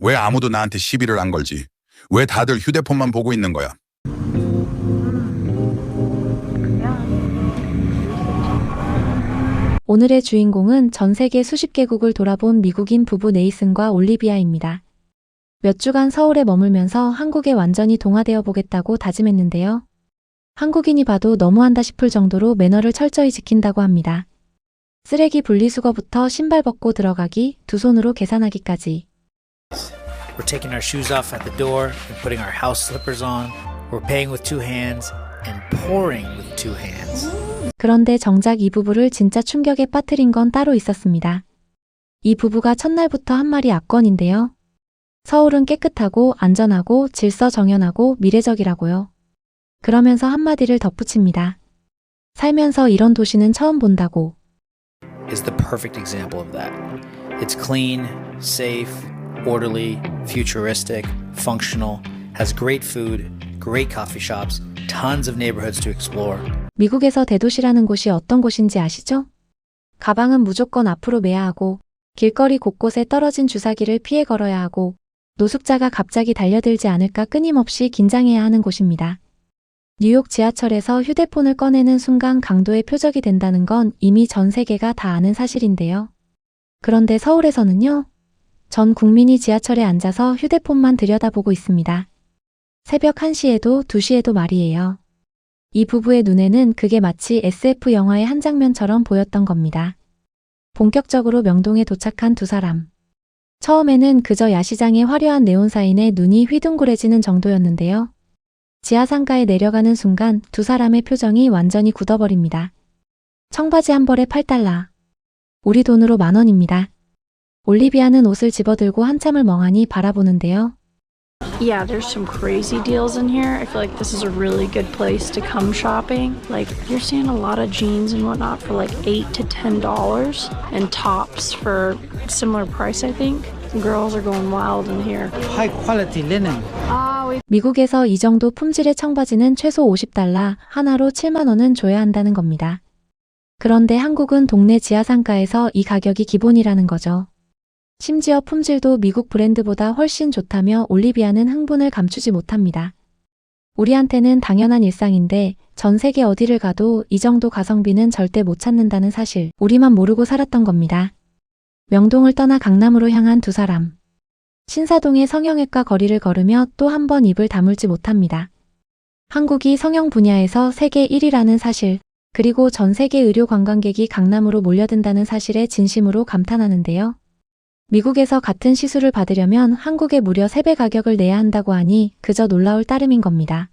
왜 아무도 나한테 시비를 안 걸지? 왜 다들 휴대폰만 보고 있는 거야? 오늘의 주인공은 전 세계 수십 개국을 돌아본 미국인 부부 네이슨과 올리비아입니다. 몇 주간 서울에 머물면서 한국에 완전히 동화되어 보겠다고 다짐했는데요. 한국인이 봐도 너무한다 싶을 정도로 매너를 철저히 지킨다고 합니다. 쓰레기 분리수거부터 신발 벗고 들어가기, 두 손으로 계산하기까지. We're taking our shoes off at the door and putting our house slippers on. We're paying with two hands and pouring with two hands. 그런데 정작 이 부부를 진짜 충격에 빠뜨린 건 따로 있었습니다. 이 부부가 첫날부터 한 말이 압권인데요. 서울은 깨끗하고 안전하고 질서정연하고 미래적이라고요. 그러면서 한마디를 덧붙입니다. 살면서 이런 도시는 처음 본다고. Is the perfect example of that. It's clean, safe, orderly, futuristic, functional, has great food, great coffee shops, tons of neighborhoods to explore. 미국에서 대도시라는 곳이 어떤 곳인지 아시죠? 가방은 무조건 앞으로 매야 하고, 길거리 곳곳에 떨어진 주사기를 피해 걸어야 하고, 노숙자가 갑자기 달려들지 않을까 끊임없이 긴장해야 하는 곳입니다. 뉴욕 지하철에서 휴대폰을 꺼내는 순간 강도의 표적이 된다는 건 이미 전 세계가 다 아는 사실인데요. 그런데 서울에서는요? 전 국민이 지하철에 앉아서 휴대폰만 들여다보고 있습니다. 새벽 1시에도 2시에도 말이에요. 이 부부의 눈에는 그게 마치 SF 영화의 한 장면처럼 보였던 겁니다. 본격적으로 명동에 도착한 두 사람. 처음에는 그저 야시장의 화려한 네온사인에 눈이 휘둥그레지는 정도였는데요. 지하상가에 내려가는 순간 두 사람의 표정이 완전히 굳어버립니다. 청바지 한 벌에 $8. 우리 돈으로 $10,000입니다. 올리비아는 옷을 집어들고 한참을 멍하니 바라보는데요. Yeah, there's some crazy deals in here. I feel like this is a really good place to come shopping. Like, you're seeing a lot of jeans and whatnot for like $8 to $10 and tops for similar price, I think. Girls are going wild in here. High quality linen. 미국에서 이 정도 품질의 청바지는 최소 $50, 하나로 7만 원은 줘야 한다는 겁니다. 그런데 한국은 동네 지하상가에서 이 가격이 기본이라는 거죠. 심지어 품질도 미국 브랜드보다 훨씬 좋다며 올리비아는 흥분을 감추지 못합니다. 우리한테는 당연한 일상인데 전 세계 어디를 가도 이 정도 가성비는 절대 못 찾는다는 사실, 우리만 모르고 살았던 겁니다. 명동을 떠나 강남으로 향한 두 사람. 신사동의 성형외과 거리를 걸으며 또 한 번 입을 다물지 못합니다. 한국이 성형 분야에서 세계 1위라는 사실, 그리고 전 세계 의료 관광객이 강남으로 몰려든다는 사실에 진심으로 감탄하는데요. 미국에서 같은 시술을 받으려면 한국에 무려 3배 가격을 내야 한다고 하니 그저 놀라울 따름인 겁니다.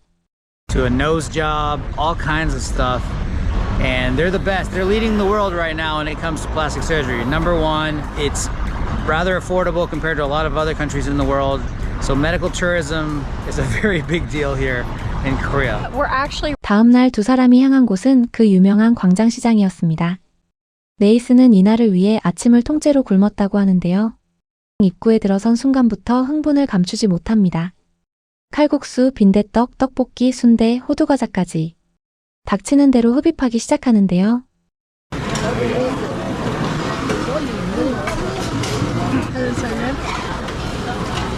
To a nose job, all kinds of stuff. And they're the best. They're leading the world right now when it comes to plastic surgery. Number one, it's rather affordable compared to a lot of other countries in the world. So medical tourism is a very big deal here in Korea. 다음 날 두 사람이 향한 곳은 그 유명한 광장시장이었습니다. 네이슨은 이날을 위해 아침을 통째로 굶었다고 하는데요. 입구에 들어선 순간부터 흥분을 감추지 못합니다. 칼국수, 빈대떡, 떡볶이, 순대, 호두과자까지. 닥치는 대로 흡입하기 시작하는데요.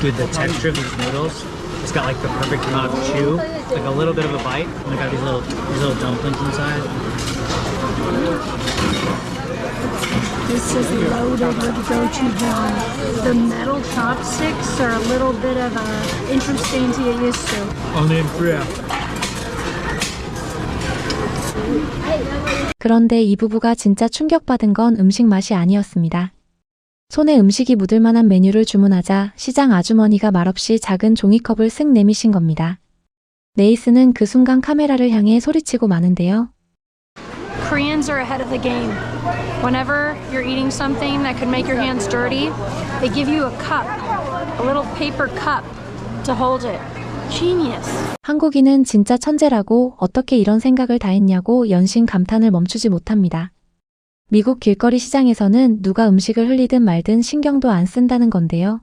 Dude, the texture of these noodles, it's got like the perfect amount of chew, like a little bit of a bite, and they got these little dumplings inside. This is loaded with gochujang. The metal chopsticks are a little bit of interesting to get used to. Only in Korea. 그런데 이 부부가 진짜 충격받은 건 음식 맛이 아니었습니다. 손에 음식이 묻을 만한 메뉴를 주문하자 시장 아주머니가 말없이 작은 종이컵을 쓱 내미신 겁니다. 네이슨은 그 순간 카메라를 향해 소리치고 마는데요. Koreans are ahead of the game. Whenever you're eating something that could make your hands dirty, they give you a cup, a little paper cup to hold it. Genius. 한국인은 진짜 천재라고 어떻게 이런 생각을 다 했냐고 연신 감탄을 멈추지 못합니다. 미국 길거리 시장에서는 누가 음식을 흘리든 말든 신경도 안 쓴다는 건데요.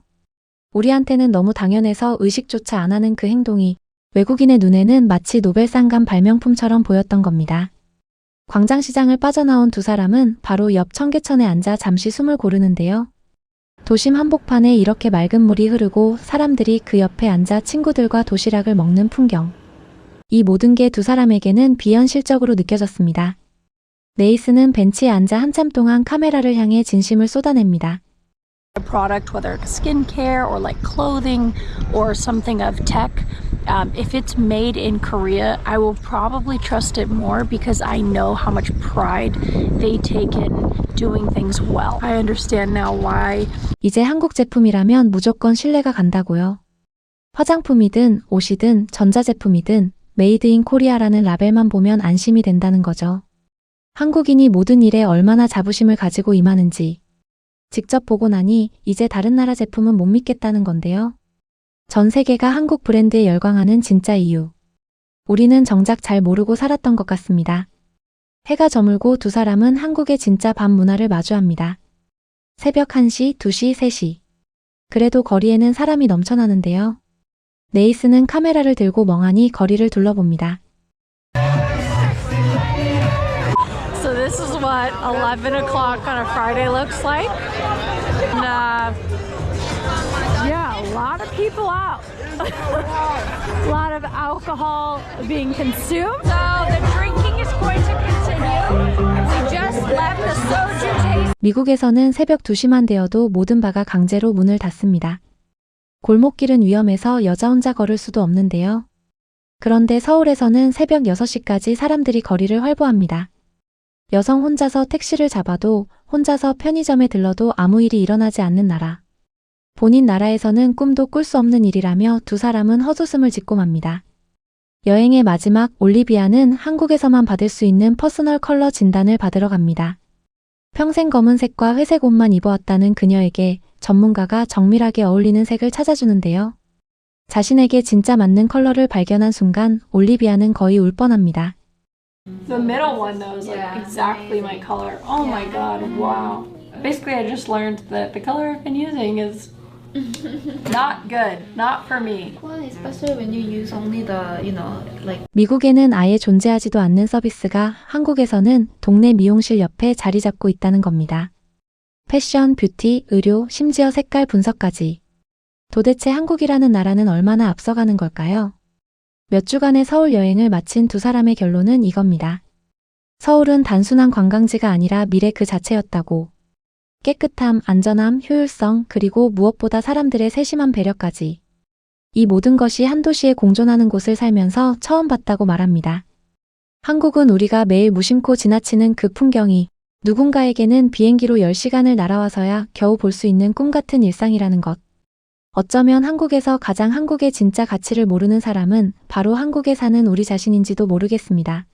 우리한테는 너무 당연해서 의식조차 안 하는 그 행동이 외국인의 눈에는 마치 노벨상감 발명품처럼 보였던 겁니다. 광장시장을 빠져나온 두 사람은 바로 옆 청계천에 앉아 잠시 숨을 고르는데요. 도심 한복판에 이렇게 맑은 물이 흐르고 사람들이 그 옆에 앉아 친구들과 도시락을 먹는 풍경. 이 모든 게 두 사람에게는 비현실적으로 느껴졌습니다. 네이스는 벤치에 앉아 한참 동안 카메라를 향해 진심을 쏟아냅니다. A product, whether it's skincare or like clothing or something of tech, if it's made in Korea, I will probably trust it more because I know how much pride they take in doing things well. I understand now why. 이제 한국 제품이라면 무조건 신뢰가 간다고요. 화장품이든 옷이든 전자제품이든 메이드 인 코리아라는 라벨만 보면 안심이 된다는 거죠. 한국인이 모든 일에 얼마나 자부심을 가지고 임하는지 직접 보고 나니 이제 다른 나라 제품은 못 믿겠다는 건데요. 전 세계가 한국 브랜드에 열광하는 진짜 이유. 우리는 정작 잘 모르고 살았던 것 같습니다. 해가 저물고 두 사람은 한국의 진짜 밤 문화를 마주합니다. 새벽 1시, 2시, 3시. 그래도 거리에는 사람이 넘쳐나는데요. 네이스는 카메라를 들고 멍하니 거리를 둘러봅니다. So this is what 11 o'clock on a Friday looks like. And, yeah, a lot of people out. A lot of alcohol being consumed. So the drinking is going to continue. We just left the soju taste. 미국에서는 새벽 2시만 되어도 모든 바가 강제로 문을 닫습니다. 골목길은 위험해서 여자 혼자 걸을 수도 없는데요. 그런데 서울에서는 새벽 6시까지 사람들이 거리를 활보합니다. 여성 혼자서 택시를 잡아도 혼자서 편의점에 들러도 아무 일이 일어나지 않는 나라. 본인 나라에서는 꿈도 꿀 수 없는 일이라며 두 사람은 헛웃음을 짓고 맙니다. 여행의 마지막 올리비아는 한국에서만 받을 수 있는 퍼스널 컬러 진단을 받으러 갑니다. 평생 검은색과 회색 옷만 입어왔다는 그녀에게 전문가가 정밀하게 어울리는 색을 찾아주는데요. 자신에게 진짜 맞는 컬러를 발견한 순간 올리비아는 거의 울 뻔합니다. The middle one though is like exactly my color. Oh my god, wow. Basically I just learned that the color I've been using is not good, not for me. Well, especially when you use only the, like 미국에는 아예 존재하지도 않는 서비스가 한국에서는 동네 미용실 옆에 자리 잡고 있다는 겁니다. 패션, 뷰티, 의료, 심지어 색깔 분석까지. 도대체 한국이라는 나라는 얼마나 앞서가는 걸까요? 몇 주간의 서울 여행을 마친 두 사람의 결론은 이겁니다. 서울은 단순한 관광지가 아니라 미래 그 자체였다고. 깨끗함, 안전함, 효율성, 그리고 무엇보다 사람들의 세심한 배려까지. 이 모든 것이 한 도시에 공존하는 곳을 살면서 처음 봤다고 말합니다. 한국은 우리가 매일 무심코 지나치는 그 풍경이 누군가에게는 비행기로 10시간을 날아와서야 겨우 볼 수 있는 꿈 같은 일상이라는 것. 어쩌면 한국에서 가장 한국의 진짜 가치를 모르는 사람은 바로 한국에 사는 우리 자신인지도 모르겠습니다.